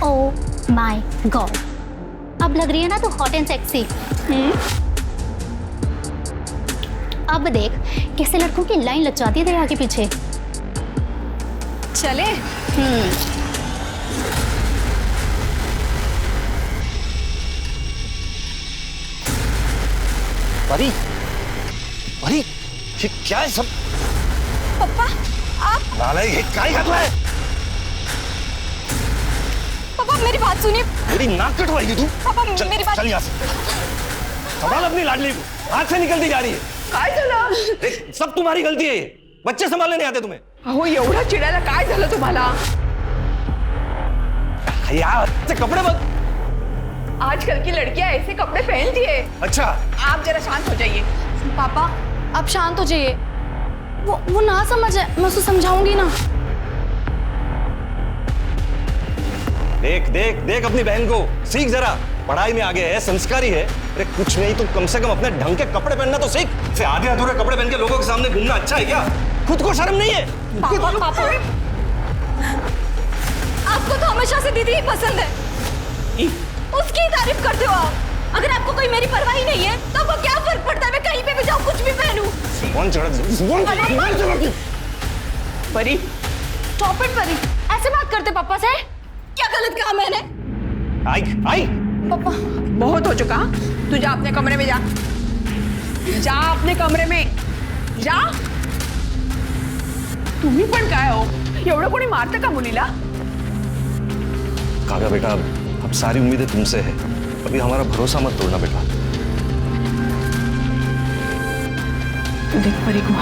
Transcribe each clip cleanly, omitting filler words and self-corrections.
Oh my God, अब लग रही है ना तो हॉट एंड सेक्सी। अब देख कैसे लड़कों की लाइन लग जाती है तेरे आगे पीछे। चले। परी, परी, ये क्या है सब? पापा आप। नालायक, ये क्या कर रहा है? पापा मेरी बात सुनिए। मेरी नाक कटवाएगी तू? पापा चल, मेरी बात। चल यहाँ से। संभाल अपनी लाडली को, हाथ से निकलती जा रही है। काय झालं? देख, सब तुम्हारी गलती है ये। बच्चे संभालने नहीं आते तुम्हें। अहो एवढा चिडायला काय झालं तुम्हाला? यार से कपड़े बदल। आजकल की लड़कियां ऐसे कपड़े पहनती है। अच्छा, आप जरा शांत हो जाइए। पापा आप शांत हो जाइए। वो ना समझ है, मैं उसको समझाऊंगी ना। देख देख देख अपनी बहन को, सीख जरा। पढ़ाई में आगे है, संस्कारी है। अरे कुछ नहीं तो कम से कम अपने ढंग के कपड़े पहनना तो सीख। फिर आधे अधूरे कपड़े पहन के लोगों के सामने घूमना अच्छा है क्या? खुद को शर्म नहीं है? पापा पापा आपको तो हमेशा से दीदी ही पसंद है, उसकी ही तारीफ करते हो आप। अगर आपको कोई मेरी परवाह ही नहीं है तो आपको क्या फर्क पड़ता है मैं कहीं पे भी जाऊँ, कुछ भी पहनूं। कौन चढ़ परी, स्टॉप इट परी, ऐसे बात करते पापा से? क्या गलत कहा मैंने? आई आई पापा बहुत हो चुका। तू जा अपने कमरे में, जा जा अपने कमरे में जा। तुम्ही पण काय हो, एवढं कोणी मारतं का मुलीला? काव्या बेटा, अब सारी उम्मीदें तुमसे है। अभी हमारा भरोसा मत तोड़ना बेटा। तू देख परी को,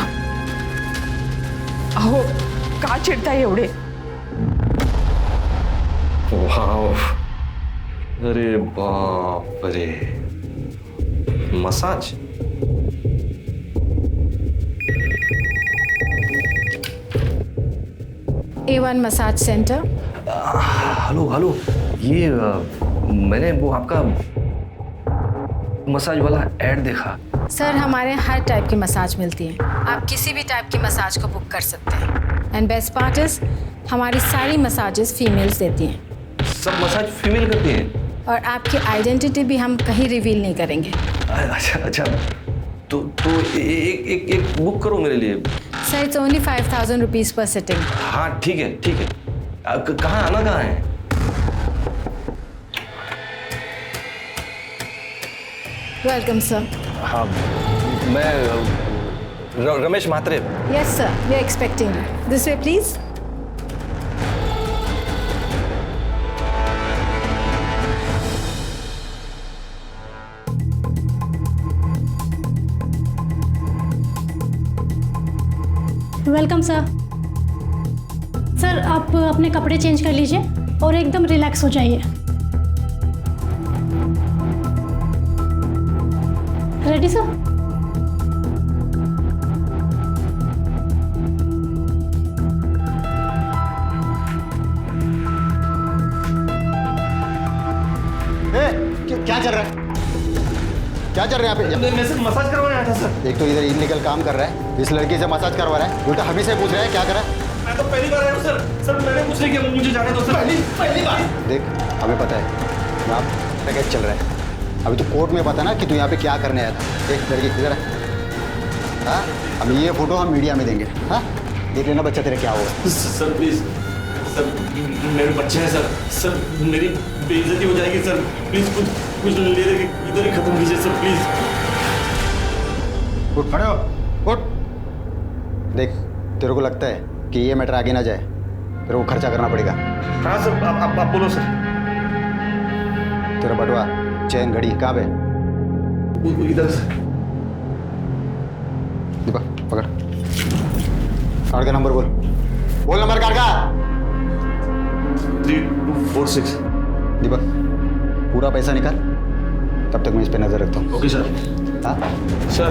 अहो का चिडताय एवढे? वाव, अरे बाप रे, massage. A1 massage centre. Hello hello, ये मैंने वो आपका मसाज वाला ऐड देखा। सर हमारे यहाँ हर टाइप की मसाज मिलती है, आप किसी भी टाइप की मसाज को बुक कर सकते हैं। एंड बेस्ट पार्ट इज हमारी सारी मसाजेस फीमेल्स देती हैं। सब मसाज फीमेल करती हैं? और आपकी आइडेंटिटी भी हम कहीं रिवील नहीं करेंगे। अच्छा अच्छा, तो एक बुक करो मेरे लिए। Sir it's only 5000 rupees per sitting. हाँ ठीक है ठीक है। कहाँ आना, कहाँ है? Welcome sir. हाँ, मैं Ramesh Mhatre. Yes sir, we are expecting you. This way please. Welcome sir. Sir आप अपने कपड़े चेंज कर लीजिए और एकदम रिलैक्स हो जाइए। Ready sir? क्या चल रहा है? क्या चल रहा है यहाँ पे? मैं सिर्फ मसाज करवाने आया था सर। एक तो इधर इलीगल काम कर रहा है, इस लड़की से मसाज करवा रहा है, उल्टा हमें से पूछ रहा है क्या करा। मैं तो पहली बार आया हूँ सर। सर मैंने कुछ नहीं किया, मुझे जाने दो सर। पहली बार। देख हमें पता है यहाँ पैकेज चल रहा है, अभी तो कोर्ट में पता ना कि तू यहाँ पे क्या करने आया था। देख लड़की इधर है। हाँ, अब ये फोटो हम मीडिया में देंगे। हाँ, देख लेना बच्चा तेरा क्या होगा। सर प्लीज, सर मेरे बच्चे हैं सर। सर मेरी बेइज्जती हो जाएगी सर। प्लीज कुछ ले दे, इधर ही खत्म कीजिए सर प्लीज। उठ खड़े हो, उठ। देख तेरे को लगता है कि ये मैटर आगे ना जाए, तेरे को खर्चा करना पड़ेगा। हाँ सर, आप बोलो सर। तेरा बटुआ, चैन, घड़ी कहाँ पे? इधर सर। दीपक पकड़, कार्ड का नंबर बोल नंबर कार्ड का। 3246। दीपक पूरा पैसा निकाल, तब तक मैं इस पे नजर रखता हूँ। Okay sir. हाँ, सर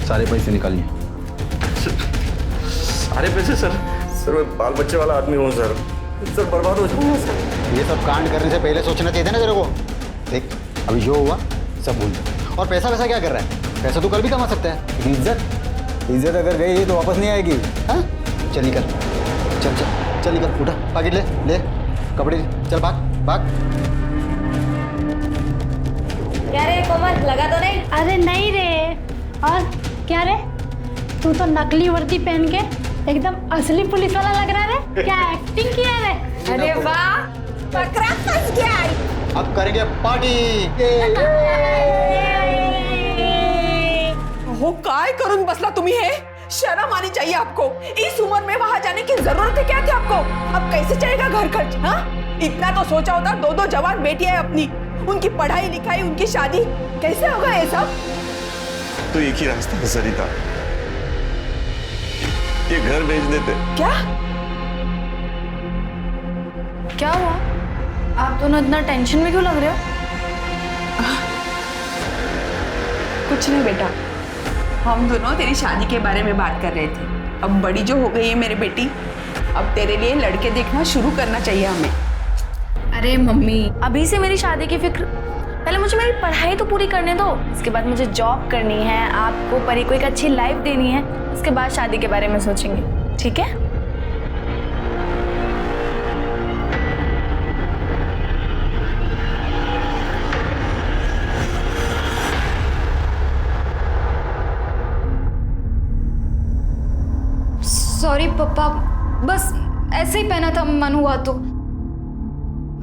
सारे पैसे निकालिए। सारे पैसे सर? सर मैं बाल बच्चे वाला आदमी हूँ सर। सर बर्बाद हो जाऊंगा सर। ये सब कांड करने से पहले सोचना चाहिए था ना तेरे को। देख अभी जो हुआ सब भूल जा। और पैसा वैसा क्या कर रहा है? पैसा तो कल भी कमा सकता है, लेकिन इज्जत अगर गई तो वापस नहीं आएगी। हाँ, चल निकल, चल चल। चल निकल, उठा, पैकेट ले ले, कपड़े चल, भाग भाग। क्या रे कोमल, लगा तो नहीं? अरे नहीं रे। और क्या रे, तू तो नकली वर्दी पहन के एकदम असली पुलिस वाला लग रहा है। क्या एक्टिंग किया रे? अरे वाह, बकरा फंस गया। अब करेंगे पार्टी। हो काय करून बसला तुम्ही हे? शर्म आनी चाहिए आपको। इस उम्र में वहां जाने की जरूरत है क्या थी आपको? अब कैसे चलेगा घर खर्च? हाँ, इतना तो सोचा होता। दो जवान बेटियां है अपनी, उनकी पढ़ाई लिखाई, उनकी शादी, कैसे होगा ये सब? तो एक ही रास्ता है सरिता, ये घर बेच देते। क्या क्या हुआ? आप दोनों इतना टेंशन में क्यों लग रहे हो? कुछ नहीं बेटा, हम दोनों तेरी शादी के बारे में बात कर रहे थे। अब बड़ी जो हो गई है मेरी बेटी, अब तेरे लिए लड़के देखना शुरू करना चाहिए हमें। अरे मम्मी, अभी से मेरी शादी की फिक्र? पहले मुझे मेरी पढ़ाई तो पूरी करने दो, उसके बाद मुझे जॉब करनी है, आपको परी को एक अच्छी लाइफ देनी है, उसके बाद शादी के बारे में सोचेंगे, ठीक है? सॉरी पापा, बस ऐसे ही पहना था, मन हुआ तो।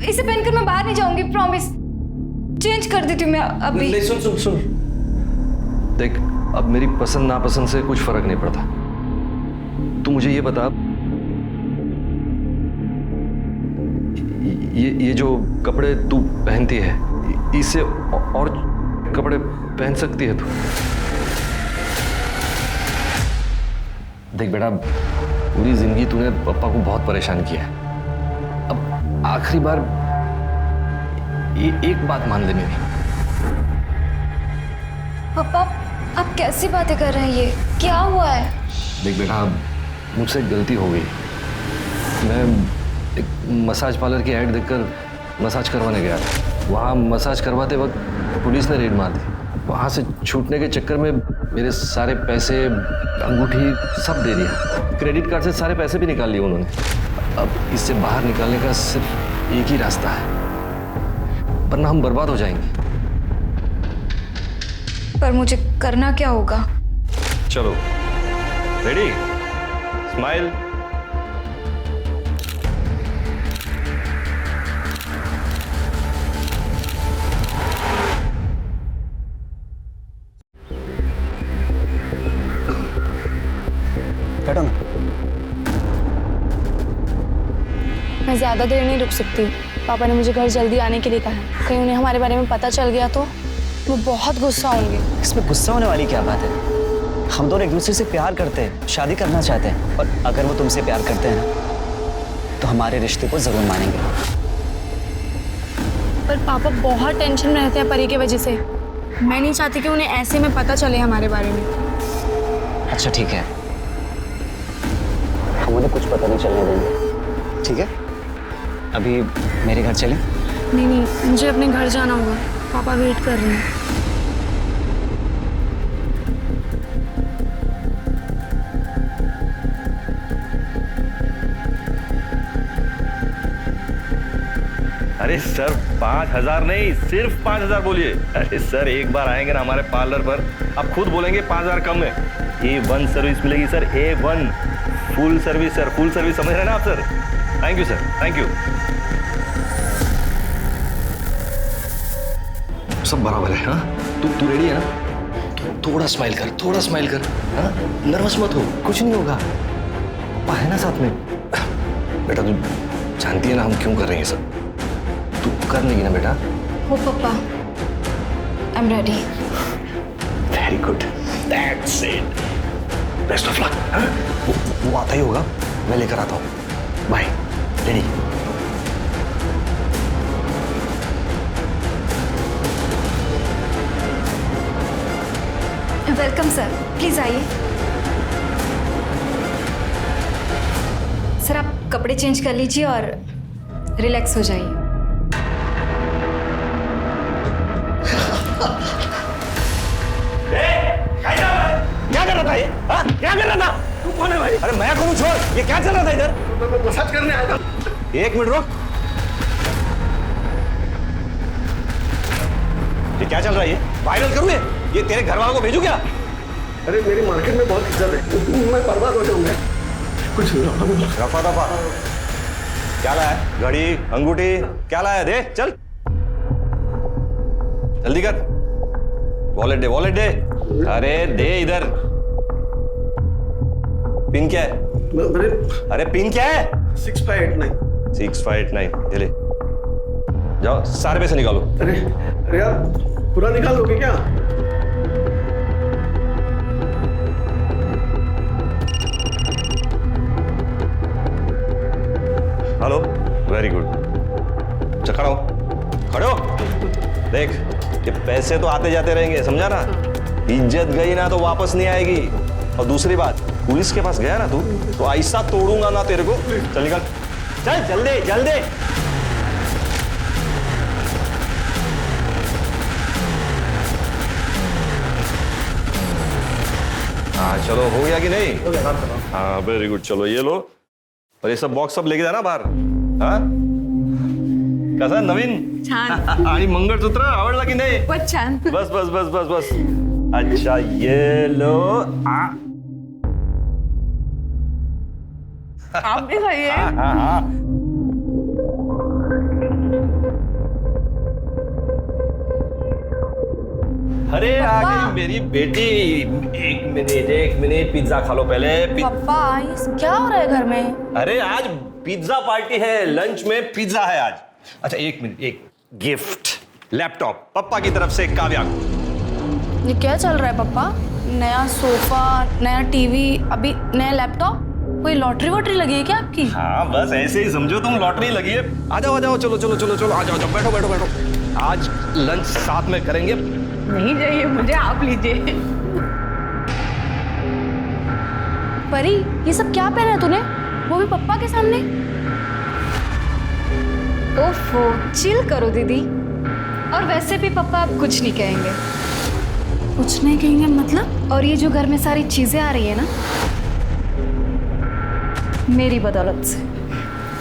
इसे पहनकर मैं बाहर नहीं जाऊंगी, प्रॉमिस। चेंज कर देती हूँ मैं अभी। नहीं, सुन सुन सुन, देख, अब मेरी पसंद नापसंद से कुछ फर्क नहीं पड़ता। तू मुझे ये बता, ये जो कपड़े तू पहनती है, इससे और कपड़े पहन सकती है तू? देख बेटा, पूरी जिंदगी तूने पापा को बहुत परेशान किया है। अब आखिरी बार एक बात मान ले मेरी। पापा, आप कैसी बातें कर रहे हैं? ये क्या हुआ है? देख बेटा, मुझसे गलती हो गई। मैं एक मसाज पार्लर की ऐड देखकर मसाज करवाने गया था। वहाँ मसाज करवाते वक्त पुलिस ने रेड मार दी। वहाँ से छूटने के चक्कर में मेरे सारे पैसे, अंगूठी सब दे दिया। क्रेडिट कार्ड से सारे पैसे भी निकाल लिए उन्होंने। अब इससे बाहर निकालने का सिर्फ एक ही रास्ता है, वरना हम बर्बाद हो जाएंगे। पर मुझे करना क्या होगा? चलो, रेडी, स्माइल। बैठो ना। मैं ज़्यादा देर नहीं रुक सकती। पापा ने मुझे घर जल्दी आने के लिए कहा है। कहीं उन्हें हमारे बारे में पता चल गया तो वो बहुत गुस्सा होंगे। इसमें गुस्सा होने वाली क्या बात है? हम दोनों एक दूसरे से प्यार करते हैं, शादी करना चाहते हैं, और अगर वो तुमसे प्यार करते हैं ना, तो हमारे रिश्ते को जरूर मानेंगे। पर पापा बहुत टेंशन में रहते हैं परी की वजह से। मैं नहीं चाहती कि उन्हें ऐसे में पता चले हमारे बारे में। अच्छा ठीक है, हम उन्हें कुछ पता नहीं चलने देंगे, ठीक है? अभी मेरे घर चलें? नहीं नहीं, मुझे अपने घर जाना होगा, पापा वेट कर रहे हैं। अरे सर, 5,000 नहीं, सिर्फ 5,000 बोलिए। अरे सर, एक बार आएंगे ना हमारे पार्लर पर, आप खुद बोलेंगे 5,000 कम है। A1 सर्विस मिलेगी sir, A1 full service sir, full service, समझ रहे हैं ना आप sir? Thank you sir, thank you. सब बराबर है। हाँ, तू रेडी है ना? थोड़ा स्माइल कर, थोड़ा स्माइल कर। हाँ, नर्वस मत हो, कुछ नहीं होगा, पापा है ना साथ में। बेटा, तू जानती है ना हम क्यों कर रहे हैं सब? तू कर लेगी ना बेटा? हो पापा, I am ready. Very good, that's it, best of luck. वो आता ही होगा, मैं लेकर आता हूँ। Bye, ready? Welcome sir, please आइए। सर, आप कपड़े चेंज कर लीजिए और रिलैक्स हो जाइए। क्या कर रहा था ये? हाँ? क्या कर रहा था? कौन है भाई? अरे मैं कौन हूँ, छोड़। ये क्या चल रहा था इधर? मैं मसाज करने आया था। एक मिनट रुक। ये क्या चल रहा है? ये वायरल करूँ ये तेरे घर वालों को भेजू क्या? अरे मेरी मार्केट में बहुत इज्जत है, मैं बर्बाद हो जाऊंगा। कुछ रफा दफा क्या लाया? घड़ी, अंगूठी क्या लाया? दे चल, जल्दी कर। वॉलेट दे, वॉलेट दे। अरे दे इधर। पिन क्या है? अरे पिन क्या है? 6589। 6589 ये ले जाओ, सारे पैसे निकालो। अरे यार पूरा निकाल दोगे क्या? Hello, very good. चल खड़ा हो, खड़े हो। देख ये पैसे तो आते जाते रहेंगे, समझा ना? इज्जत गई ना तो वापस नहीं आएगी। और दूसरी बात, पुलिस के पास गया ना तू तो ऐसा तोड़ूंगा ना तेरे को। चल निकल, चल जल्दी जल्दी। हाँ चलो, हो गया कि नहीं? हाँ वेरी गुड। चलो ये लो, और ये सब बॉक्स सब लेके जाना बाहर। हाँ कसा नवीन? छान। आणि मंगळसूत्र आवडला की नाही? बहुत छान। बस बस बस बस बस। अच्छा ये लो। आप भी खाइए। हाँ हाँ हाँ। अरे आ गई मेरी बेटी। एक मिनट पिज्जा खा लो पहले। पापा ये क्या हो रहा है घर में? अरे आज पिज्जा पार्टी है, लंच में पिज्जा है आज। अच्छा एक मिनट, एक गिफ्ट लैपटॉप पापा की तरफ से काव्या को। ये क्या चल रहा है पापा? नया सोफा, नया टीवी, अभी नया लैपटॉप। कोई लॉटरी वॉटरी लगी है क्या आपकी? हाँ बस ऐसे ही समझो, तुम लॉटरी लगी है। आ जाओ आ जाओ, चलो चलो चलो चलो, आ जाओ जाओ, बैठो बैठो बैठो। आज लंच साथ में करेंगे। नहीं चाहिए मुझे, आप लीजिए। परी ये सब क्या पहना है तूने, वो भी पप्पा के सामने? ओफो, चिल करो दीदी। और वैसे भी पापा अब कुछ नहीं कहेंगे। कुछ नहीं कहेंगे मतलब? और ये जो घर में सारी चीजें आ रही है ना, मेरी बदौलत से।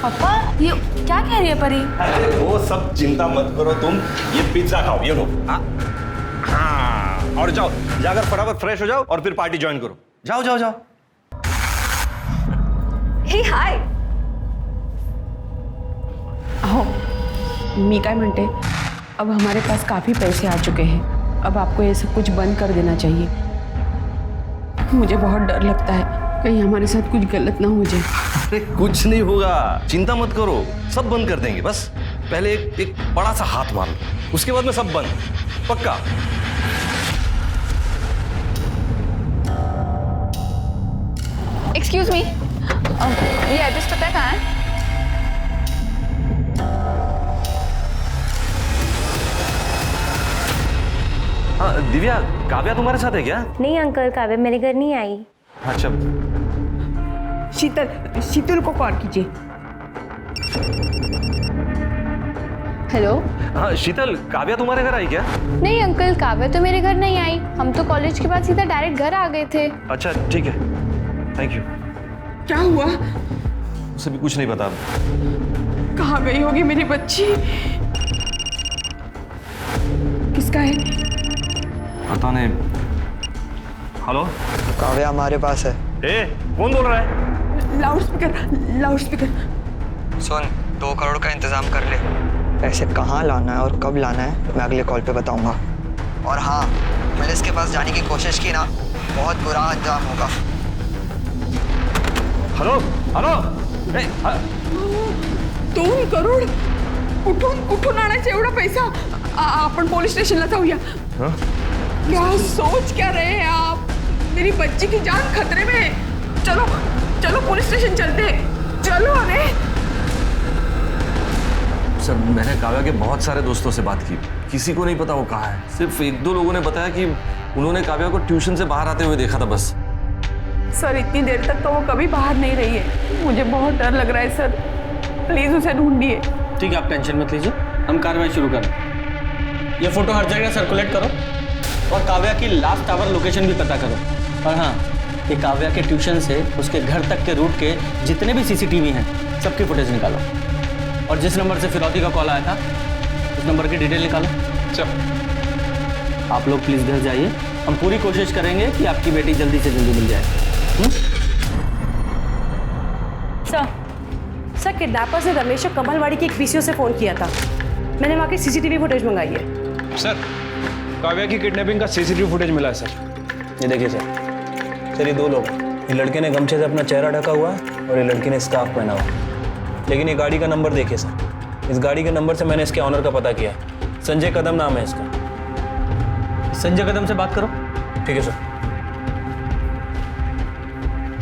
पापा ये क्या कह रही है परी? अरे वो सब चिंता मत करो तुम, ये पिज्जा खाओ, ये लो। हाँ और जाओ, जाकर फटाफट फ्रेश हो जाओ और फिर पार्टी ज्वाइन करो। जाओ जाओ जाओ। हे हाय। अहो मी काय म्हणते, अब हमारे पास काफी पैसे आ चुके हैं, अब आपको ये सब कुछ बंद कर देना चाहिए। मुझे बहुत डर लगता है कहीं हमारे साथ कुछ गलत ना हो जाए। अरे कुछ नहीं होगा, चिंता मत करो, सब बंद कर देंगे। बस पहले एक बड़ा सा हाथ मार लो, उसके बाद में सब बंद, पक्का। एक्सक्यूज मी, ये एड्रेस पता है कहाँ है? हाँ दिव्या, काव्या तुम्हारे साथ है क्या? नहीं अंकल, काव्या मेरे घर नहीं आई। अच्छा शीतल को कॉल कीजिए। हेलो। हाँ शीतल, काव्या तुम्हारे घर आई क्या? नहीं अंकल, काव्या तो मेरे घर नहीं आई। हम तो कॉलेज के बाद सीधा डायरेक्ट घर आ गए थे। अच्छा ठीक है, थैंक यू। क्या हुआ? उसे भी कुछ नहीं पता। कहाँ गई होगी मेरी बच्ची? किसका है? पता नहीं। हेलो काव्या हमारे पास है। ए कौन बोल रहा है? Loud speaker. सुन, 2 करोड़ का इंतजाम कर ले। पैसे कहाँ लाना है और कब लाना है मैं अगले कॉल पे बताऊंगा। और हाँ, पुलिस के पास जाने की कोशिश की ना, बहुत बुरा अंजाम होगा। Hello hello. 2 करोड कुठून आणायचा एवढा पैसा? आपण पोलीस स्टेशनला जाऊया। क्या सोच क्या रहे हैं आप? मेरी बच्ची की जान खतरे में है। चलो चलो पुलिस स्टेशन चलते हैं, चलो। अरे सर, मैंने काव्या के बहुत सारे दोस्तों से बात की, किसी को नहीं पता वो कहाँ है। सिर्फ 1-2 लोगों ने बताया कि उन्होंने काव्या को ट्यूशन से बाहर आते हुए देखा था बस। सर इतनी देर तक तो वो कभी बाहर नहीं रही है, मुझे बहुत डर लग रहा है सर, प्लीज उसे ढूंढिए। ठीक है, आप टेंशन मत लीजिए, हम कार्रवाई शुरू करें। ये फोटो हर जगह सर्कुलेट करो और काव्या की लास्ट आवर लोकेशन भी पता करो। और हाँ, कि काव्या के ट्यूशन से उसके घर तक के रूट के जितने भी सीसीटीवी हैं सबकी फुटेज निकालो, और जिस नंबर से फिरौती का कॉल आया था उस नंबर की डिटेल निकालो। चल आप लोग प्लीज घर जाइए, हम पूरी कोशिश करेंगे कि आपकी बेटी जल्दी से जल्दी मिल जाए। सर किडनैपर्स ने रमेश और कमलवाड़ी की एक पीसीओ से फोन किया था। मैंने वहाँ की सीसीटीवी फुटेज मंगाई है। सर काव्या की किडनैपिंग का सीसीटीवी फुटेज मिला है सर। ये देखिए सर, ये 2 लोग हैं। ये लड़के ने गमछे से अपना चेहरा ढका हुआ है और ये लड़की ने स्कार्फ पहना हुआ है। लेकिन ये गाड़ी का नंबर देखिए सर, इस गाड़ी के नंबर से मैंने इसके ऑनर का पता किया है। संजय कदम नाम है इसका। संजय कदम से बात करो। ठीक है सर।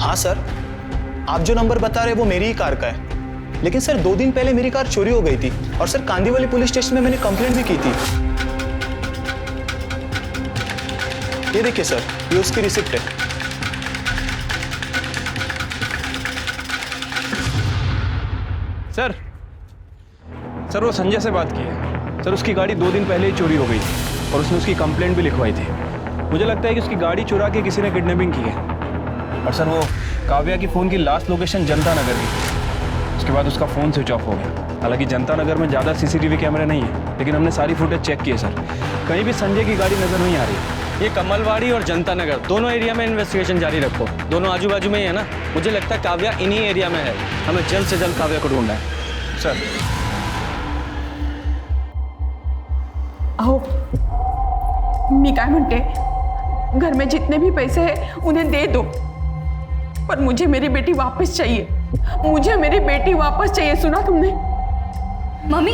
हाँ सर, आप जो नंबर बता रहे हैं वो मेरी ही कार का है, लेकिन सर 2 दिन पहले मेरी कार चोरी हो गई थी और सर कांदीवली पुलिस स्टेशन में मैंने कंप्लेंट भी की थी। ये देखिए सर, ये उसकी रिसिप्ट है। सर वो संजय से बात की है सर। उसकी गाड़ी 2 दिन पहले ही चोरी हो गई थी और उसने उसकी कंप्लेंट भी लिखवाई थी। मुझे लगता है कि उसकी गाड़ी चुरा के किसी ने किडनैपिंग की है। और सर वो काव्या की फ़ोन की लास्ट लोकेशन जनता नगर की थी। उसके बाद उसका फ़ोन स्विच ऑफ हो गया। हालांकि जनता नगर में ज़्यादा सीसीटीवी कैमरे नहीं है, लेकिन हमने सारी फुटेज चेक की है सर, कहीं भी संजय की गाड़ी नज़र नहीं आ रही है। ये कमलवाड़ी और जनता नगर दोनों एरिया में इन्वेस्टिगेशन जारी रखो। दोनों आजू बाजू में ही है ना। मुझे लगता है काव्या इन्हीं एरिया में है। हमें जल्द से जल्द काव्या को ढूंढना है सर। अहो मी काय म्हणते, घर में जितने भी पैसे हैं उन्हें दे दो, पर मुझे मेरी बेटी वापस चाहिए। मुझे मेरी बेटी वापस चाहिए, सुना तुमने? मम्मी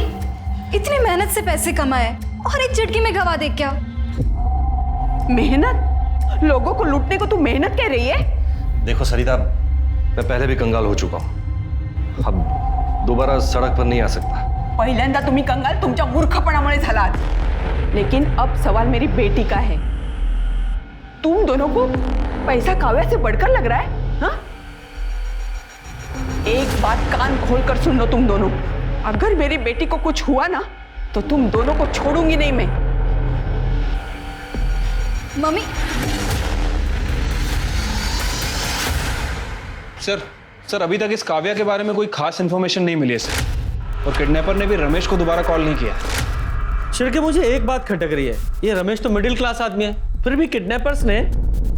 इतनी मेहनत से पैसे कमाए और एक झटके में गवा दे क्या? मेहनत? लोगों को लूटने को तू मेहनत कह रही है? देखो सरिता, मैं पहले भी कंगाल हो चुका हूँ, अब दोबारा सड़क पर नहीं आ सकता। पहिल्यांदा तुम्ही कंगाल तुमच्या मूर्खपणामुळे झालात, लेकिन अब सवाल मेरी बेटी का है। तुम दोनों को पैसा काव्या से बढ़कर लग रहा है? हाँ? एक बात कान खोलकर सुन लो तुम दोनों, अगर मेरी बेटी को कुछ हुआ ना तो तुम दोनों को छोड़ूंगी नहीं मैं। मम्मी सर अभी तक इस काव्या के बारे में कोई खास इन्फॉर्मेशन नहीं मिली है सर, और किडनैपर ने भी रमेश को दोबारा कॉल नहीं किया। शिरके, मुझे एक बात खटक रही है। ये रमेश तो मिडिल क्लास आदमी है, फिर भी किडनैपर्स ने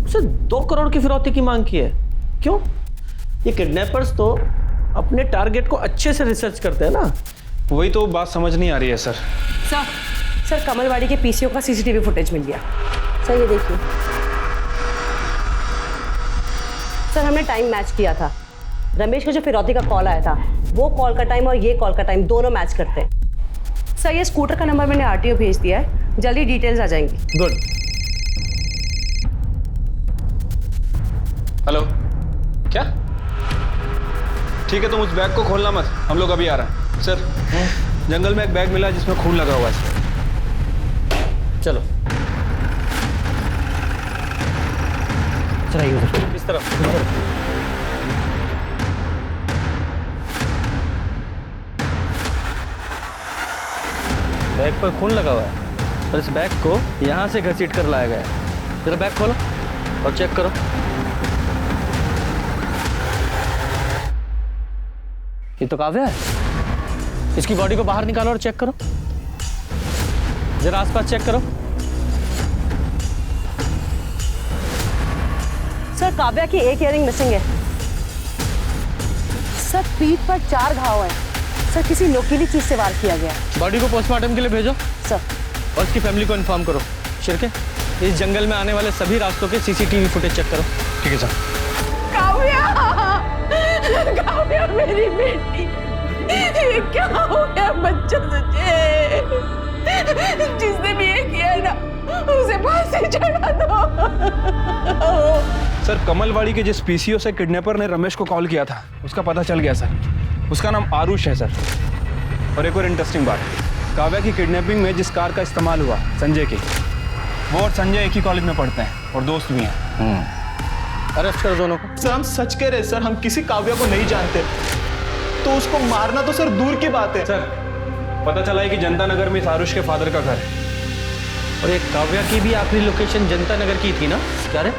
उसे 2 करोड़ की फिरौती की मांग की है। क्यों? ये किडनैपर्स तो अपने टारगेट को अच्छे से रिसर्च करते हैं ना। वही तो बात समझ नहीं आ रही है सर। सर कमलवाड़ी के पीसीओ का सीसीटीवी फुटेज मिल गया। सर ये देखिए सर, हमने टाइम मैच किया था। रमेश को जो फिरौती का कॉल आया था वो कॉल का टाइम और ये कॉल का टाइम दोनों मैच करते हैं। सर ये स्कूटर का नंबर मैंने आरटीओ भेज दिया है, जल्दी डिटेल्स आ जाएंगी। गुड। हेलो, क्या? ठीक है, तुम उस बैग को खोलना मत, हम लोग अभी आ रहे हैं। सर जंगल में एक बैग मिला जिसमें खून लगा हुआ है। चलो चलाइए उधर। किस तरफ? बैग पर खून लगा हुआ है और इस बैग को यहाँ से घसीट कर लाया गया है। जरा बैग खोलो और चेक करो। ये तो काव्या है। इसकी बॉडी को बाहर निकालो और चेक करो। जरा आसपास चेक करो। सर काव्या की एक इयरिंग मिसिंग है। सर पीठ पर 4 घाव हैं। सर किसी नोकीली चीज से वार किया गया। बॉडी को पोस्टमार्टम के लिए भेजो सर, और उसकी फैमिली को इन्फॉर्म करो। शिरके, इस जंगल में आने वाले सभी रास्तों के सीसीटीवी फुटेज चेक करो। ठीक है सर। काव्या मेरी बेटी, ये क्या हो गया बच्चा तुझे? जिसने भी ये किया है ना उसे फांसी चढ़ा दो। सर कमलवाड़ी के जिस पीसीओ से किडनैपर ने रमेश को कॉल किया था उसका पता चल गया सर। उसका नाम आरुष है सर। और एक और इंटरेस्टिंग बात, काव्या की किडनैपिंग में जिस कार का इस्तेमाल हुआ संजय की, वो और संजय एक ही कॉलेज में पढ़ते हैं और दोस्त भी हैं। अरेस्ट करो दोनों को। सर हम सच कह रहे हैं सर, हम किसी काव्या को नहीं जानते, तो उसको मारना तो सर दूर की बात है। सर पता चला है कि जनता नगर में इस आरुष के फादर का घर है। और एक काव्या की भी आखिरी लोकेशन जनता नगर की थी ना? क्या रे?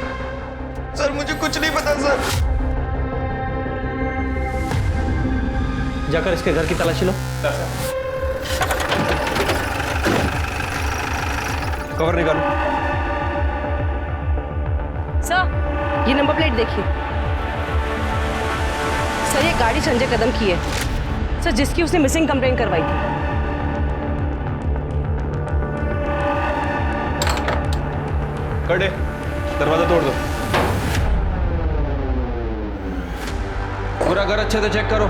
सर मुझे कुछ नहीं पता सर। जाकर इसके घर की तलाशी लो। कवर निकालो। सर ये नंबर प्लेट देखिए। सर ये गाड़ी संजय कदम की है सर, जिसकी उसने मिसिंग कंप्लेंट करवाई थी। कटे, दरवाजा तोड़ दो। पूरा घर अच्छे से चेक करो।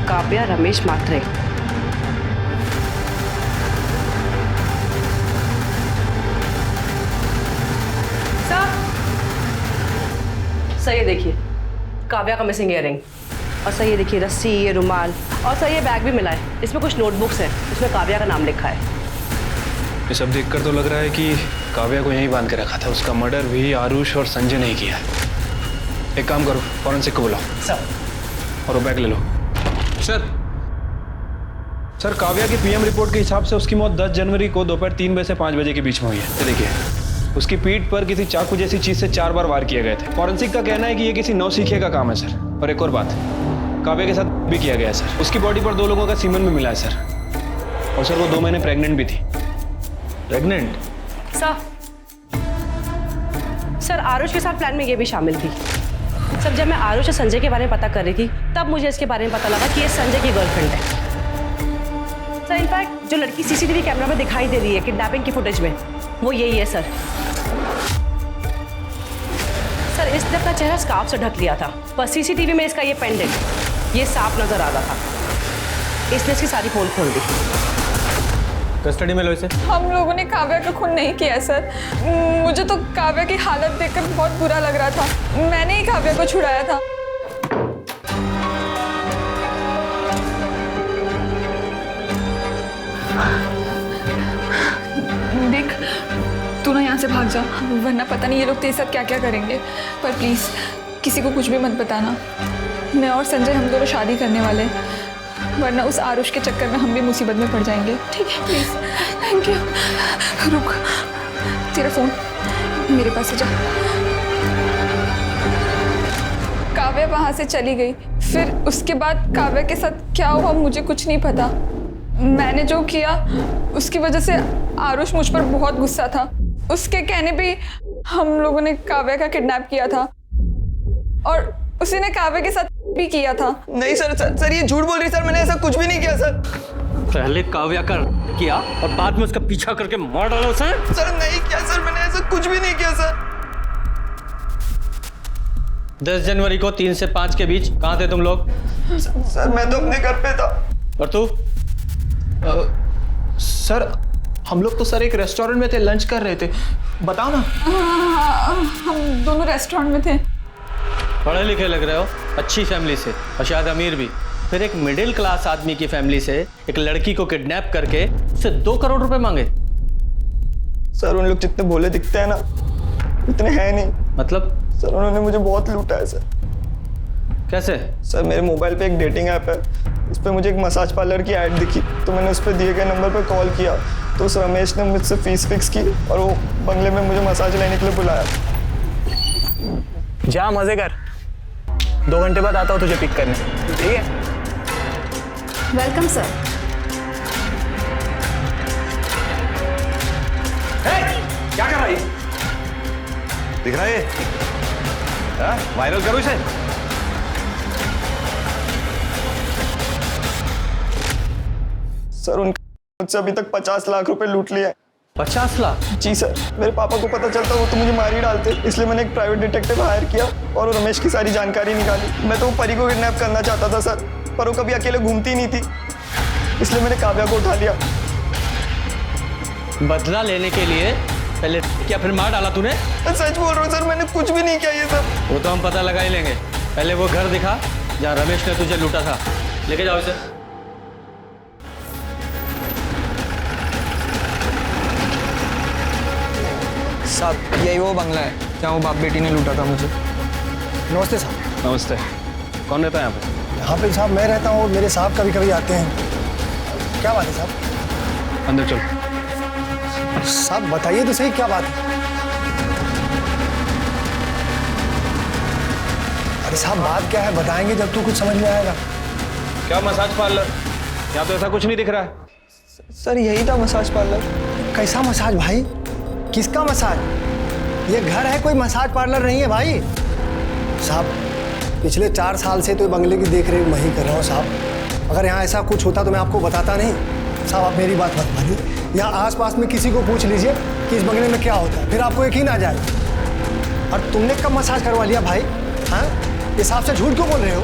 काव्या रमेश मात्रे। सर ये देखिए काव्या का मिसिंग इयररिंग, और सर ये देखिए रस्सी, ये रुमाल, और सर ये बैग भी मिला है। इसमें कुछ नोटबुक्स हैं, इसमें काव्या का नाम लिखा है। ये सब देखकर तो लग रहा है कि काव्या को यहीं बांध के रखा था। उसका मर्डर भी आरुष और संजय ने किया है। एक काम करो, फॉरेंसिक को बुलाओ सर, और वो बैग ले लो। सर काव्या की पीएम रिपोर्ट के हिसाब से उसकी मौत 10 जनवरी को दोपहर 3 बजे से 5 बजे के बीच में हुई है। ये देखिए, उसकी पीठ पर किसी चाकू जैसी चीज से 4 बार वार किए गए थे। फॉरेंसिक का कहना है कि ये किसी नौसिखिए का काम है सर। और एक और बात, काव्या के साथ भी किया गया है सर। उसकी बॉडी पर 2 लोगों का सीमन भी मिला है सर। और सर वो 2 महीने प्रेग्नेंट भी थी। प्रेग्नेंट? सर आरुष के साथ प्लान में ये भी शामिल थी। सर जब मैं आरुष और संजय के बारे में पता कर रही थी, तब मुझे इसके बारे में पता लगा कि ये संजय की गर्लफ्रेंड है। सर इनफैक्ट जो लड़की सीसीटीवी कैमरा में दिखाई दे रही है किडनैपिंग की फुटेज में, वो यही है सर। सर इसने अपना चेहरा स्कार्फ से ढक लिया था, पर सीसीटीवी में इसका ये पेंडेंट, ये साफ नजर आ रहा था। इसने इसकी सारी पोल खोल दी। कस्टडी में लो इसे। हम लोगों ने काव्या का खून नहीं किया सर। मुझे तो काव्या की हालत देखकर बहुत बुरा लग रहा था। मैंने ही काव्या को छुड़ाया था। देख तू ना यहाँ से भाग जा, वरना पता नहीं ये लोग तेरे साथ क्या क्या करेंगे। पर प्लीज किसी को कुछ भी मत बताना। मैं और संजय हम दोनों शादी करने वाले हैं, वरना उस आरुष के चक्कर में हम भी मुसीबत में पड़ जाएंगे। ठीक है प्लीज। Thank you. रुक, तेरा फोन मेरे पास से जा। काव्या वहां से चली गई, फिर उसके बाद काव्या के साथ क्या हुआ मुझे कुछ नहीं पता। मैंने जो किया उसकी वजह से आरुष मुझ पर बहुत गुस्सा था। उसके कहने पे हम लोगों ने काव्या का किडनैप किया था, और उसी ने काव्या के साथ भी किया था। नहीं सर, सर ये झूठ बोल रही सर, मैंने ऐसा कुछ भी नहीं किया सर। पहले काव्या का किया और बाद में उसका पीछा करके मार डाला उसे। सर नहीं किया सर, मैंने ऐसा कुछ भी नहीं किया सर। 10 जनवरी को 3 से 5 के बीच कहाँ थे तुम लोग? सर मैं तो अपने घर पे था। और तू? सर हम लोग तो सर एक रेस्टोरेंट में थे, लंच कर रहे थे। बताओ ना। हम दोनों रेस्टोरेंट में थे। पढ़े लिखे लग रहे हो, अच्छी फैमिली से, और शायद अमीर भी। फिर एक मिडिल क्लास आदमी की फैमिली से एक लड़की को किडनैप करके उससे 2 करोड़ रुपए मांगे। सर उन लोग जितने भोले दिखते हैं ना, इतने हैं नहीं। मतलब? सर उन्होंने मुझे बहुत लूटा है सर। कैसे? सर मेरे मोबाइल पे एक डेटिंग ऐप है, उस पर मुझे एक मसाज पार्लर की ऐड दिखी, तो मैंने उस पर दिए गए नंबर पर कॉल किया, तो उस रमेश ने मुझसे फीस फिक्स की और वो बंगले में मुझे मसाज लेने के लिए बुलाया। जा मजे कर, 2 घंटे बाद आता हूँ तुझे पिक करने। ठीक है? Welcome sir. क्या कर रही? दिख रहा है? वायरल करो इसे। सर उनका मुझसे अभी तक 50 लाख रुपए लूट लिया है। 50 लाख? जी सर, मेरे पापा को पता चलता वो तो मुझे मार ही डालते, इसलिए मैंने एक प्राइवेट डिटेक्टिव हायर किया और रमेश की सारी जानकारी निकाली। मैं तो वो परी को किडनैप करना चाहता था सर, पर वो कभी अकेले घूमती नहीं थी, इसलिए मैंने काव्या को उठा लिया। बदला लेने के लिए पहले क्या फिर मार डाला तूने? मैं सच बोल रहा हूँ सर, मैंने कुछ भी नहीं किया ये सब। वो तो हम पता लगा ही लेंगे। पहले वो घर दिखा जहाँ रमेश ने तुझे लूटा था। लेके जाओ इसे। साहब यही वो बंगला है जहाँ वो बाप बेटी ने लूटा था मुझे। नमस्ते साहब। नमस्ते। कौन रहता है यहाँ पे? यहाँ पे साहब मैं रहता हूँ और मेरे साहब कभी कभी आते हैं। क्या बात है साहब? अंदर चलो। साहब बताइए तो सही क्या बात है। अरे साहब बात क्या है बताएंगे जब तो कुछ समझ में आएगा। क्या मसाज पार्लर? यहाँ तो ऐसा कुछ नहीं दिख रहा है। सर यही था मसाज पार्लर। कैसा मसाज भाई? किसका मसाज? ये घर है, कोई मसाज पार्लर नहीं है भाई। साहब पिछले 4 साल से तो बंगले की देख रेख मैं ही कर रहा हूँ साहब। अगर यहाँ ऐसा कुछ होता तो मैं आपको बताता नहीं। साहब आप मेरी बात मत मानिए। यहाँ आसपास में किसी को पूछ लीजिए कि इस बंगले में क्या होता है, फिर आपको यकीन आ जाए। और तुमने कब मसाज करवा लिया भाई? हाँ इस हिसाब से झूठ क्यों बोल रहे हो?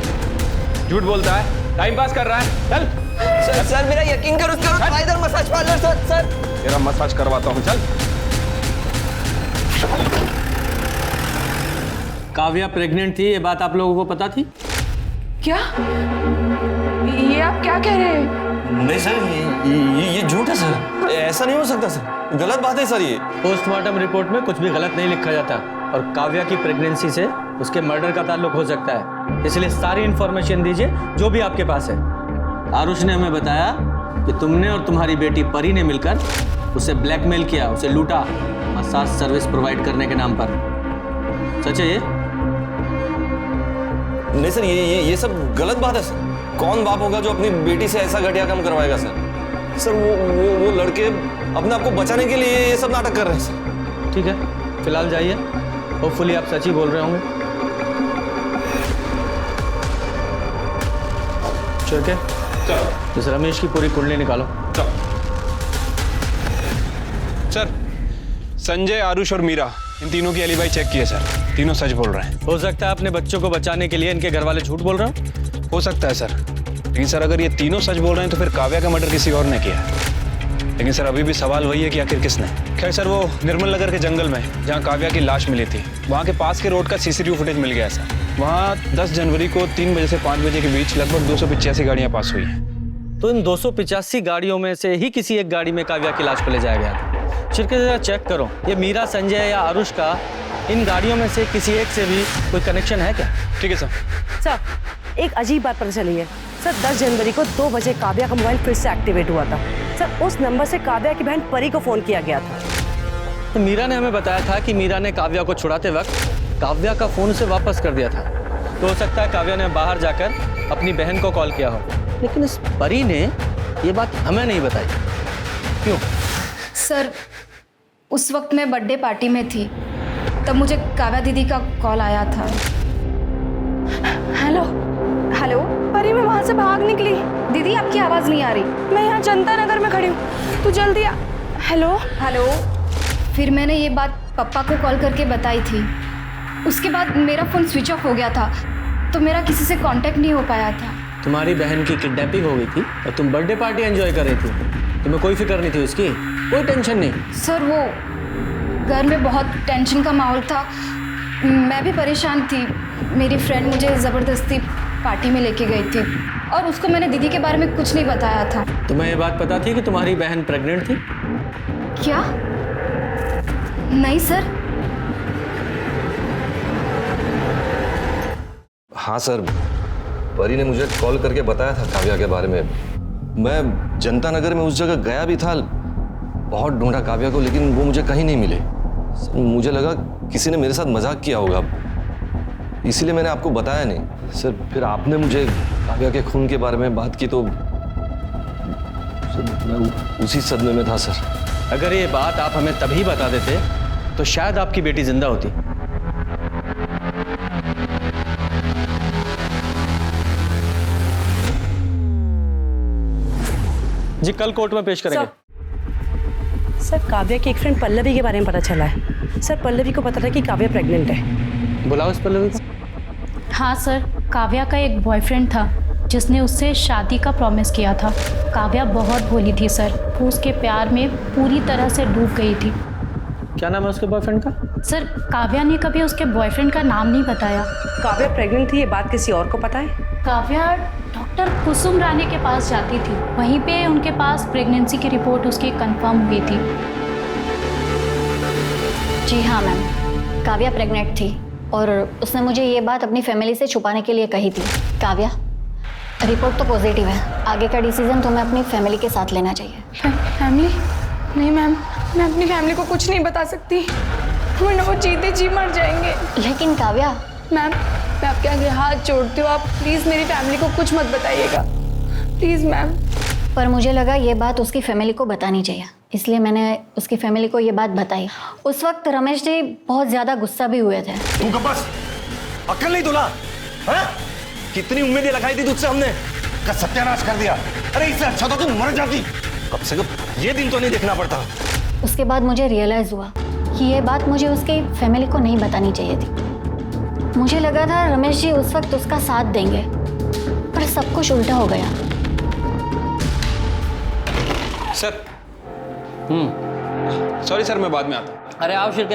झूठ बोलता है, टाइम पास कर रहा है। चल सर मेरा यकीन करो इधर मसाज पार्लर। सर तेरा मसाज करवाता हूँ, चल। काव्या प्रेग्नेंट थी, ये बात आप लोगों को पता थी? क्या ये आप क्या कह रहे हैं? नहीं सर, ये झूठ है सर। ऐसा नहीं हो सकता सर, गलत बात है सर। ये पोस्टमार्टम रिपोर्ट में कुछ भी गलत नहीं लिखा जाता और काव्या की प्रेगनेंसी से उसके मर्डर का ताल्लुक हो सकता है, इसलिए सारी इंफॉर्मेशन दीजिए जो भी आपके पास है। आरुष ने हमें बताया कि तुमने और तुम्हारी बेटी परी ने मिलकर उसे ब्लैकमेल किया, उसे लूटा मसाज सर्विस प्रोवाइड करने के नाम पर। सच है ये? नहीं सर, ये सब गलत बात है सर। कौन बाप होगा जो अपनी बेटी से ऐसा घटिया काम करवाएगा सर? सर वो लड़के अपने आप को बचाने के लिए ये सब नाटक कर रहे हैं सर। ठीक है, फिलहाल जाइए। होपफुली आप सच ही बोल रहे होंगे। ठीक है, चलो इस रमेश की पूरी कुंडली निकालो। सर संजय, आरुष और मीरा, इन तीनों की एलिबाई चेक की है सर। तीनों सच बोल रहे हैं। हो सकता है अपने बच्चों को बचाने के लिए इनके घर वाले झूठ बोल रहे हो सकता है सर, लेकिन सर अगर ये तीनों सच बोल रहे हैं तो फिर काव्या का मर्डर किसी और ने किया है। लेकिन सर अभी भी सवाल वही है कि आखिर किसने। खैर सर, वो निर्मल नगर के जंगल में जहाँ काव्या की लाश मिली थी, वहाँ के पास के रोड का सीसीटीवी फुटेज मिल गया है सर। वहाँ 10 जनवरी को 3 बजे से 5 बजे के बीच लगभग 285 गाड़ियाँ पास हुई हैं। तो इन 285 गाड़ियों में से ही किसी एक गाड़ी में काव्या की लाश को ले जाया गया था। छिड़के जरा चेक करो, ये मीरा, संजय या आरुष का इन गाड़ियों में से किसी एक से भी कोई कनेक्शन है क्या? ठीक है सर। सर एक अजीब बात पता चली है सर। 10 जनवरी को 2 बजे काव्या का मोबाइल फिर से एक्टिवेट हुआ था सर। उस नंबर से काव्या की बहन परी को फोन किया गया था। तो मीरा ने हमें बताया था कि मीरा ने काव्या को छुड़ाते वक्त काव्या का फोन उसे वापस कर दिया था। तो हो सकता है काव्या ने बाहर जाकर अपनी बहन को कॉल किया हो, लेकिन इस परी ने ये बात हमें नहीं बताई। क्यों? सर उस वक्त मैं बर्थडे पार्टी में थी, तब मुझे काव्या दीदी का कॉल आया था। हेलो हेलो परी, मैं वहाँ से भाग निकली। दीदी आपकी आवाज़ नहीं आ रही। मैं यहाँ जनता नगर में खड़ी हूँ, तू जल्दी आ। Hello hello. फिर मैंने ये बात पापा को कॉल करके बताई थी। उसके बाद मेरा फ़ोन स्विच ऑफ हो गया था, तो मेरा किसी से कांटेक्ट नहीं हो पाया था। तुम्हारी बहन की किडनैपिंग हो गई थी और तुम बर्थडे पार्टी एंजॉय कर रही थी। तुम्हें कोई फिक्र नहीं थी उसकी? कोई टेंशन नहीं? सर वो घर में बहुत टेंशन का माहौल था, मैं भी परेशान थी। मेरी फ्रेंड मुझे ज़बरदस्ती पार्टी में लेके गई थी और उसको मैंने दीदी के बारे में कुछ नहीं बताया था। तुम्हें ये बात पता थी कि तुम्हारी बहन प्रेग्नेंट थी? क्या? नहीं सर। हाँ सर, परी ने मुझे कॉल करके बताया था काव्या के बारे में। मैं जनता नगर में उस जगह गया भी था, बहुत ढूंढा काव्या को, लेकिन वो मुझे कहीं नहीं मिले। सर, मुझे लगा किसी ने मेरे साथ मजाक किया होगा, इसीलिए मैंने आपको बताया नहीं। सर फिर आपने मुझे काव्या के खून के बारे में बात की तो सर मैं उसी सदमे में था सर। अगर ये बात आप हमें तभी बता देते तो शायद आपकी बेटी जिंदा होती। जी कल कोर्ट में पेश करेंगे। सर काव्या की एक फ्रेंड पल्लवी के बारे में पता चला है सर। पल्लवी को पता था कि काव्या प्रेग्नेंट है। बुलाओ इस पल्लवी को। हाँ सर, काव्या का एक बॉयफ्रेंड था जिसने उससे शादी का प्रॉमिस किया था। काव्या बहुत भोली थी सर, वो उसके प्यार में पूरी तरह से डूब गई थी। क्या नाम है उसके बॉयफ्रेंड का? सर काव्या ने कभी उसके बॉयफ्रेंड का नाम नहीं बताया। काव्या प्रेग्नेंट थी, ये बात किसी और को पता है? काव्या डॉक्टर कुसुम रानी के पास जाती थी, वहीं पे उनके पास प्रेगनेंसी की रिपोर्ट उसकी कंफर्म हुई थी। जी हाँ मैम, काव्या प्रेग्नेंट थी और उसने मुझे ये बात अपनी फैमिली से छुपाने के लिए कही थी। काव्या, रिपोर्ट तो पॉजिटिव है, आगे का डिसीजन तुम्हें अपनी फैमिली के साथ लेना चाहिए। फैमिली? नहीं मैम, मैं अपनी फैमिली को कुछ नहीं बता सकती, वरना वो जीते जी मर जाएंगे। लेकिन काव्या। मैम, मैं आपके आगे हाथ जोड़ती हूँ, आप प्लीज़ मेरी फैमिली को कुछ मत बताइएगा, प्लीज़ मैम। पर मुझे लगा ये बात उसकी फैमिली को बतानी चाहिए, इसलिए मैंने उसकी फैमिली को ये बात बताई। उस वक्त रमेश जी बहुत ज़्यादा गुस्सा भी हुए थे। तू कब बस अक्ल नहीं तुला? हाँ? कितनी उम्मीदें लगाई थी तुझसे हमने, का सत्यानाश कर दिया। अरे इससे अच्छा तो तू मर जाती, कम से कम ये दिन तो नहीं देखना पड़ता। उसके बाद मुझे रियलाइज़ हुआ कि ये बात मुझे उसकी फैमिली को नहीं बतानी चाहिए थी। मुझे लगा था रमेश जी उस वक्त उसका साथ देंगे, पर सब कुछ उल्टा हो गया। सर सॉरी सर, मैं बाद में आता हूँ। अरे आओ शिर,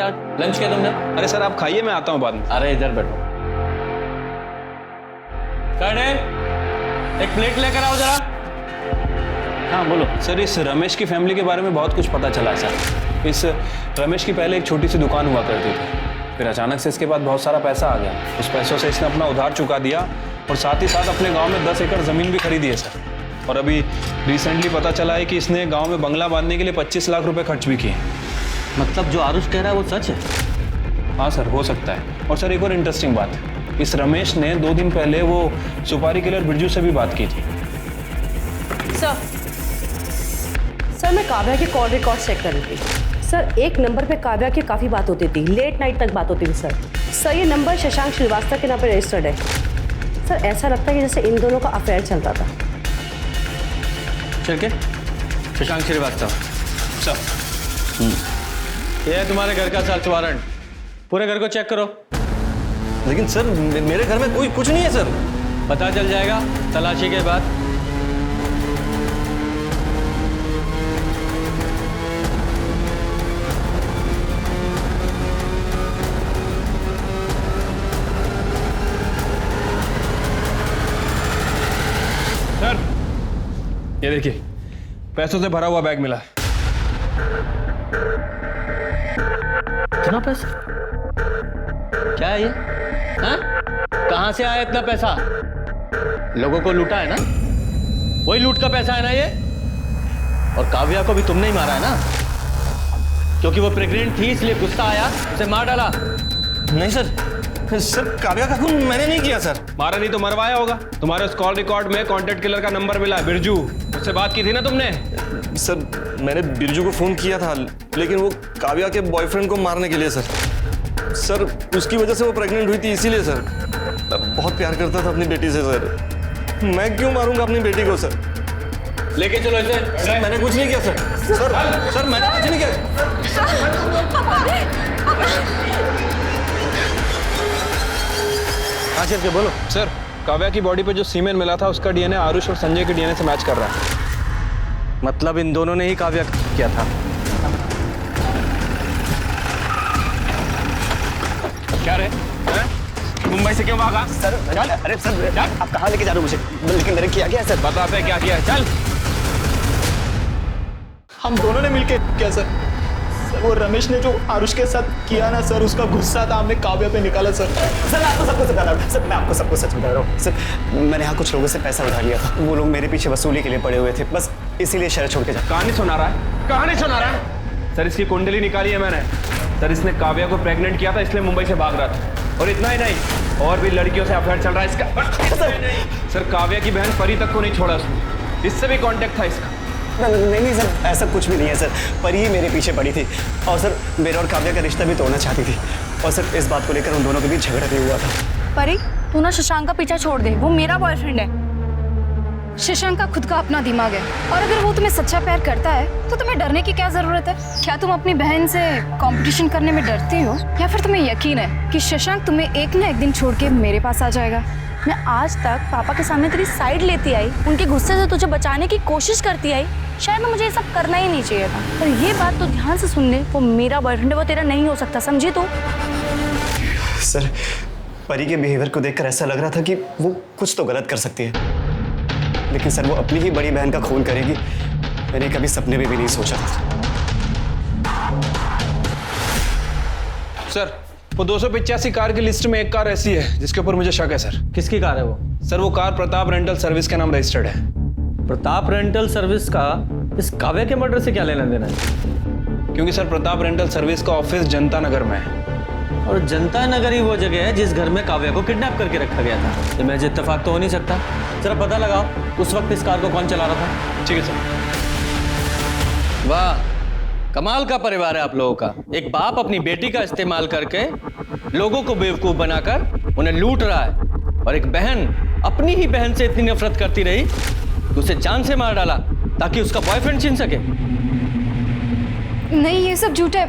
लंच किया तुमने? अरे सर आप खाइए, मैं आता हूँ बाद में। अरे इधर बैठो। कर्णेल, एक प्लेट लेकर आओ जरा। हाँ बोलो। सर इस रमेश की फैमिली के बारे में बहुत कुछ पता चला है सर। इस रमेश की पहले एक छोटी सी दुकान हुआ करती थी, फिर अचानक से इसके बाद बहुत सारा पैसा आ गया। उस पैसों से इसने अपना उधार चुका दिया और साथ ही साथ अपने गांव में 10 एकड़ ज़मीन भी खरीदी है सर। और अभी रिसेंटली पता चला है कि इसने गांव में बंगला बांधने के लिए 25 लाख रुपए खर्च भी किए। मतलब जो आरुष कह रहा है वो सच है? हाँ सर, हो सकता है। और सर एक और इंटरेस्टिंग बात, इस रमेश ने 2 दिन पहले वो सुपारी किलर बिरजू से भी बात की थी। सर मैं काव्या की कॉल रिकॉर्ड चेक कर रही थी सर। एक नंबर पे काव्या की काफ़ी बात होती थी, लेट नाइट तक बात होती थी सर। ये नंबर शशांक श्रीवास्तव के नाम पे रजिस्टर्ड है सर। ऐसा लगता है कि जैसे इन दोनों का अफेयर चलता था। चल के शशांक श्रीवास्तव सर, ये है तुम्हारे घर का सर्च वारंट, पूरे घर को चेक करो। लेकिन सर मेरे घर में कोई कुछ नहीं है सर। पता चल जाएगा तलाशी के बाद। सर ये देखिए, पैसों से भरा हुआ बैग मिला। कितना पैसा? क्या है ये? हाँ? कहां से आया इतना पैसा? लोगों को लूटा है ना? वही लूट का पैसा है ना ये? और काव्या को भी तुमने ही मारा है ना? क्योंकि वो प्रेग्नेंट थी इसलिए गुस्सा आया, उसे मार डाला। नहीं सर, काव्या का खून मैंने नहीं किया सर। मारा नहीं तो मरवाया होगा। तुम्हारे उस कॉल रिकॉर्ड में कॉन्टैक्ट किलर का नंबर मिला है, बिरजू। उससे बात की थी ना तुमने? सर मैंने बिरजू को फोन किया था, लेकिन वो काव्या के बॉयफ्रेंड को मारने के लिए सर उसकी वजह से वो प्रेग्नेंट हुई थी, इसीलिए सर। बहुत प्यार करता था अपनी बेटी से सर। मैं क्यों मारूंगा अपनी बेटी को सर? लेके चलो इसे। सर मैंने कुछ नहीं किया सर मैंने कुछ नहीं किया। हाँ सर, बोलो। सर काव्या की बॉडी पे जो सीमेन मिला था उसका डीएनए आरुष और संजय के डीएनए से मैच कर रहा है। मतलब इन दोनों ने ही काव्या किया था। क्या रे? मुंबई से क्यों भागा? सर अरे सर आप कहाँ लेके जा रहे हो मुझे? लेकिन मैंने किया क्या है सर? बताते हैं क्या किया है, चल। हम दोनों ने मिलके क्या सर? वो रमेश ने जो आरुष के साथ किया ना सर, उसका गुस्सा था हमने काव्या पे निकाला सर। सर मैं आपको सबको बता रहा हूँ सर, मैं आपको सबको सच बता रहा हूँ सर। मैंने यहाँ कुछ लोगों से पैसा उधार लिया था, वो लोग मेरे पीछे वसूली के लिए पड़े हुए थे, बस इसीलिए शहर छोड़ के जा। कहानी सुना रहा है? कहानी सुना रहा है? सर इसकी कुंडली निकाली है मैंने। सर इसने काव्या को प्रेग्नेंट किया था, इसलिए मुंबई से भाग रहा था। और इतना ही नहीं, और भी लड़कियों से अफेयर चल रहा है इसका। सर काव्या की बहन परी तक को नहीं छोड़ा उसने, इससे भी कांटेक्ट था इसका। नहीं सर, ऐसा कुछ भी नहीं है सर। परी ही मेरे पीछे पड़ी थी और सर मेरा और काव्या का रिश्ता भी तोड़ना चाहती थी, और सर इस बात को लेकर उन दोनों के बीच झगड़ा भी हुआ था। परी, तू ना शशांक का पीछा छोड़ दे, वो मेरा बॉयफ्रेंड है। शशांक का खुद का अपना दिमाग है, और अगर वो तुम्हें सच्चा प्यार करता है तो तुम्हें डरने की क्या जरूरत है? क्या तुम अपनी बहन से कंपटीशन करने में डरती हो, या फिर तुम्हें यकीन है कि शशांक तुम्हें एक ना एक दिन छोड़ के मेरे पास आ जाएगा? मैं आज तक पापा के सामने तेरी साइड लेती आई, उनके गुस्से से तुझे बचाने की कोशिश करती आई। शायद ना मुझे ये सब करना ही नहीं चाहिए था, पर ये बात तो ध्यान से सुन ले, वो मेरा बॉयफ्रेंड है, वो तेरा नहीं हो सकता, समझी तू? सर परी के बिहेवियर को देखकर ऐसा लग रहा था कि वो कुछ तो गलत कर सकती है, लेकिन सर वो अपनी ही बड़ी बहन का खून करेगी, मैंने कभी सपने में भी नहीं सोचा था। सर वो 285 कार की लिस्ट में एक कार ऐसी है जिसके ऊपर मुझे शक है सर। किसकी कार है वो? सर वो कार प्रताप रेंटल सर्विस के नाम रजिस्टर्ड है। प्रताप रेंटल सर्विस का इस काव्या के मर्डर से क्या लेना देना है? क्योंकि सर प्रताप रेंटल सर्विस का ऑफिस जनता नगर में है। और जनता नगर ही वो जगह है जिस घर में काव्या को किडनैप करके रखा गया था। ये महज इत्तेफाक तो हो नहीं सकता। जरा पता लगाओ उस वक्त इस कार को कौन चला रहा था। ठीक है सर। वाह, कमाल का परिवार है आप लोगों का। एक बाप अपनी बेटी का इस्तेमाल करके लोगों को बेवकूफ बनाकर उन्हें लूट रहा है, और एक बहन अपनी ही बहन से इतनी नफरत करती रही कि उसे जान से मार डाला ताकि उसका बॉयफ्रेंड छीन सके। नहीं, ये सब झूठ है।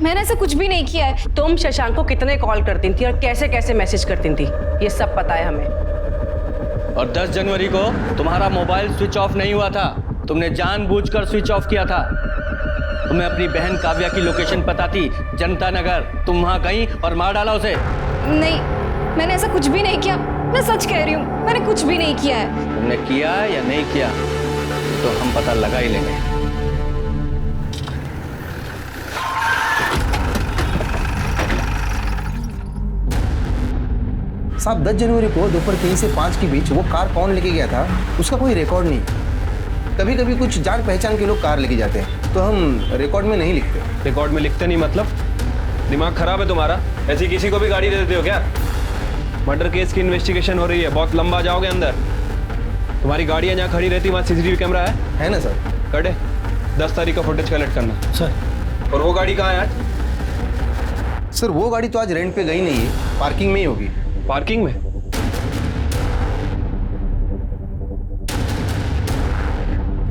मैंने ऐसा कुछ भी नहीं किया है। तुम शशांक को कितने कॉल करती थी और कैसे कैसे मैसेज करती थी, ये सब पता है हमें। और 10 जनवरी को तुम्हारा मोबाइल स्विच ऑफ नहीं हुआ था, तुमने जानबूझकर स्विच ऑफ किया था। तुम्हें अपनी बहन काव्या की लोकेशन पता थी, जनता नगर। तुम वहां गई और मार डाला उसे। नहीं, मैंने ऐसा कुछ भी नहीं किया। मैं सच कह रही हूँ, मैंने कुछ भी नहीं किया है। तुमने किया या नहीं किया तो हम पता लगा ही लेंगे। साहब 10 जनवरी को दोपहर 3 से 5 के बीच वो कार कौन लेके गया था उसका कोई रिकॉर्ड नहीं। कभी कभी कुछ जान पहचान के लोग कार लेके जाते हैं तो हम रिकॉर्ड में नहीं लिखते। रिकॉर्ड में लिखते नहीं मतलब? दिमाग खराब है तुम्हारा? ऐसी किसी को भी गाड़ी दे देते हो क्या? मर्डर केस की इन्वेस्टिगेशन हो रही है, बहुत लंबा जाओगे अंदर। तुम्हारी गाड़ियाँ जहाँ खड़ी रहती वहाँ CCTV कैमरा है ना सर? कटे 10 तारीख का फुटेज कलेक्ट करना सर। और वो गाड़ी कहाँ है आज? सर वो गाड़ी तो आज रेंट पे गई नहीं है, पार्किंग में ही होगी। पार्किंग में?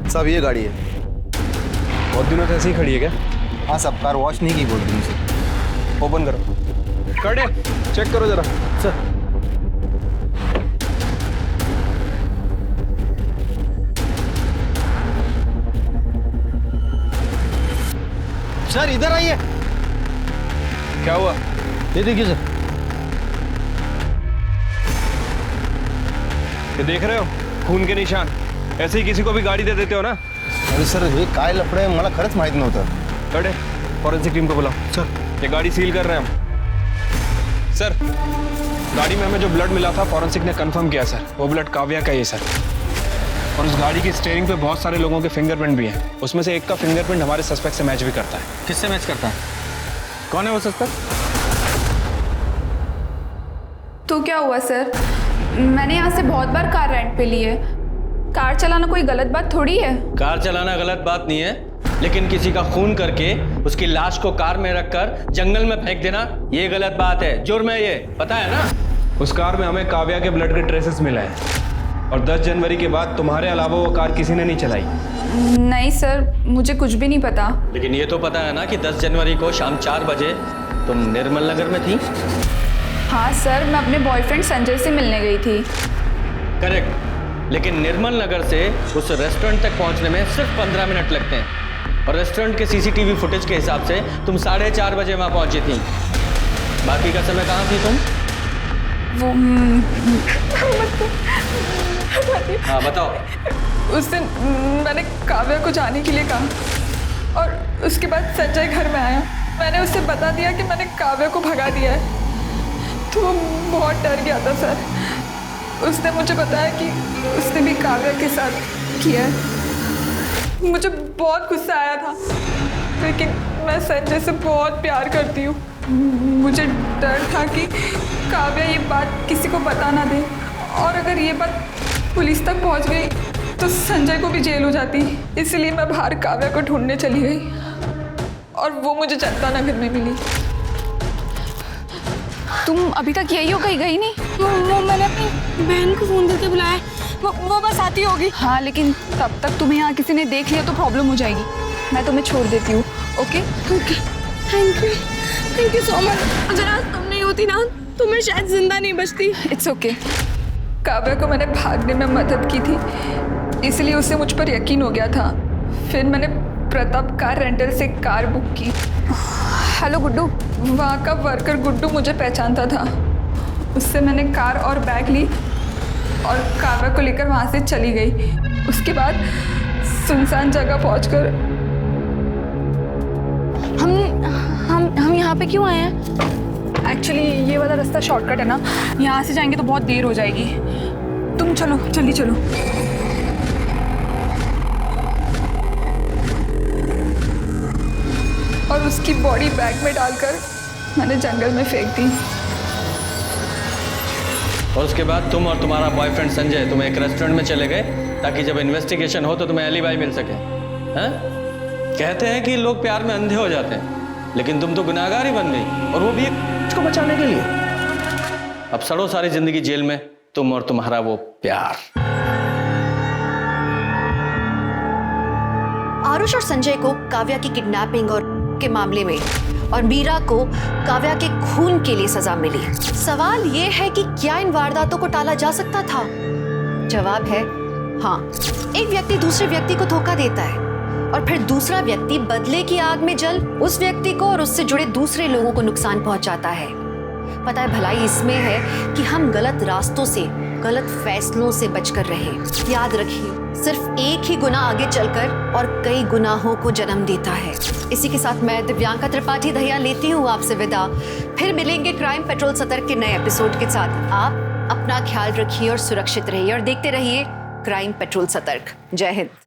साहब ये गाड़ी है। बहुत दिनों से ऐसे ही खड़ी है क्या? हाँ साहब, कार वॉश नहीं की बोल रही मुझे। ओपन करो। कटे चेक करो जरा। सर। सर इधर आइए। क्या हुआ? ये देखिए सर। ये देख रहे हो खून के निशान? ऐसे ही किसी को भी गाड़ी दे देते हो ना? अरे सर हे काय लफडे मला खरंच माहित नव्हतं। कटे फॉरेंसिक टीम को बुलाओ। सर ये गाड़ी सील कर रहे हैं हम। सर गाड़ी में हमें जो ब्लड मिला था फॉरेंसिक ने कंफर्म किया सर, वो ब्लड काव्या का ही है सर। और उस गाड़ी की स्टीयरिंग पे बहुत सारे लोगों के फिंगरप्रिंट भी हैं। उसमें से एक का फिंगरप्रिंट हमारे सस्पेक्ट से मैच भी करता है। किससे मैच करता है? कौन है वो सस्पेक्ट? तो क्या हुआ सर? मैंने यहाँ से बहुत बार कार रेंट पे ली है। कार चलाना कोई गलत बात थोड़ी है। कार चलाना गलत बात नहीं है, लेकिन किसी का खून करके उसकी लाश को कार में रखकर जंगल में फेंक देना ये गलत बात है, जुर्म है ये, पता है ना? उस कार में हमें काव्या के ब्लड के ट्रेसेस मिला है, और 10 जनवरी के बाद तुम्हारे अलावा वो कार किसी ने नहीं चलाई। नहीं सर, मुझे कुछ भी नहीं पता। लेकिन ये तो पता है ना कि 10 जनवरी को शाम 4 बजे तुम निर्मल नगर में थी? हाँ सर, मैं अपने बॉयफ्रेंड संजय से मिलने गई थी। करेक्ट, लेकिन निर्मल नगर से उस रेस्टोरेंट तक पहुंचने में सिर्फ 15 मिनट लगते हैं, और रेस्टोरेंट के CCTV फुटेज के हिसाब से तुम 4:30 बजे वहां पहुंची थी। बाकी का समय कहाँ थी तुम? वो हाँ बताओ। उस दिन मैंने काव्या को जाने के लिए कहा, और उसके बाद संजय घर में आया। मैंने उससे बता दिया कि मैंने काव्या को भगा दिया है, तो वो बहुत डर गया था सर। उसने मुझे बताया कि उसने भी काव्या के साथ किया है। मुझे बहुत गुस्सा आया था, लेकिन मैं संजय से बहुत प्यार करती हूँ। मुझे डर था कि काव्या ये बात किसी को बता ना दे, और अगर ये बात पुलिस तक पहुँच गई तो संजय को भी जेल हो जाती। इसलिए मैं बाहर काव्या को ढूंढने चली गई, और वो मुझे जनता नगर में मिली। तुम अभी तक यही हो, कहीं गई नहीं? वो मैंने अपनी बहन को फ़ोन करके बुलाया, वो बस आती होगी। हाँ, लेकिन तब तक तुम्हें यहाँ किसी ने देख लिया तो प्रॉब्लम हो जाएगी। मैं तुम्हें छोड़ देती हूँ। Okay okay, thank you so much. अगर आज तुम नहीं होती ना तो मैं शायद जिंदा नहीं बचती। It's okay. काव्या को मैंने भागने में मदद की थी, इसलिए उसे मुझ पर यकीन हो गया था। फिर मैंने प्रताप कार रेंटल से कार बुक की। हेलो गुड्डू। वहाँ का वर्कर गुड्डू मुझे पहचानता था। उससे मैंने कार और बैग ली और काव्या को लेकर वहाँ से चली गई। उसके बाद सुनसान जगह पहुँचकर हम यहाँ यहाँ पे क्यों आए हैं? एक्चुअली ये वाला रास्ता शॉर्टकट है ना, यहाँ से जाएंगे तो बहुत देर हो जाएगी। तुम चलो, जल्दी चलो। और उसकी बॉडी बैग में डालकर मैंने जंगल में फेंक दी। और उसके बाद तुम और तुम्हारा बॉयफ्रेंड संजय तुम एक रेस्टोरेंट में चले गए ताकि जब इन्वेस्टिगेशन हो तो तुम्हें एलिबाई मिल सके। हैं? कहते हैं कि लोग प्यार में अंधे हो जाते हैं, लेकिन तुम तो गुनाहगार ही बन गई, और वो भी एक को बचाने के लिए। अब सड़ो सारी जिंदगी जेल में, तुम और तुम्हारा वो प्यार। आरुष और संजय को काव्या की किडनैपिंग और के मामले में और मीरा को काव्या के खून के लिए सजा मिली। सवाल ये है कि क्या इन वारदातों को टाला जा सकता था? जवाब है हाँ। एक व्यक्ति दूसरे व्यक्ति को धोखा देता है और फिर दूसरा व्यक्ति बदले की आग में जल उस व्यक्ति को और उससे जुड़े दूसरे लोगों को नुकसान पहुंचाता है। पता है, भलाई इसमें है कि हम गलत रास्तों से, गलत फैसलों से बचकर रहें। याद रखिए, सिर्फ एक ही गुनाह आगे चलकर और कई गुनाहों को जन्म देता है। इसी के साथ मैं दिव्यांका त्रिपाठी दहिया लेती हूँ आपसे विदा। फिर मिलेंगे क्राइम पेट्रोल सतर्क के नए एपिसोड के साथ। आप अपना ख्याल रखिए और सुरक्षित रहिए और देखते रहिए क्राइम पेट्रोल सतर्क। जय हिंद।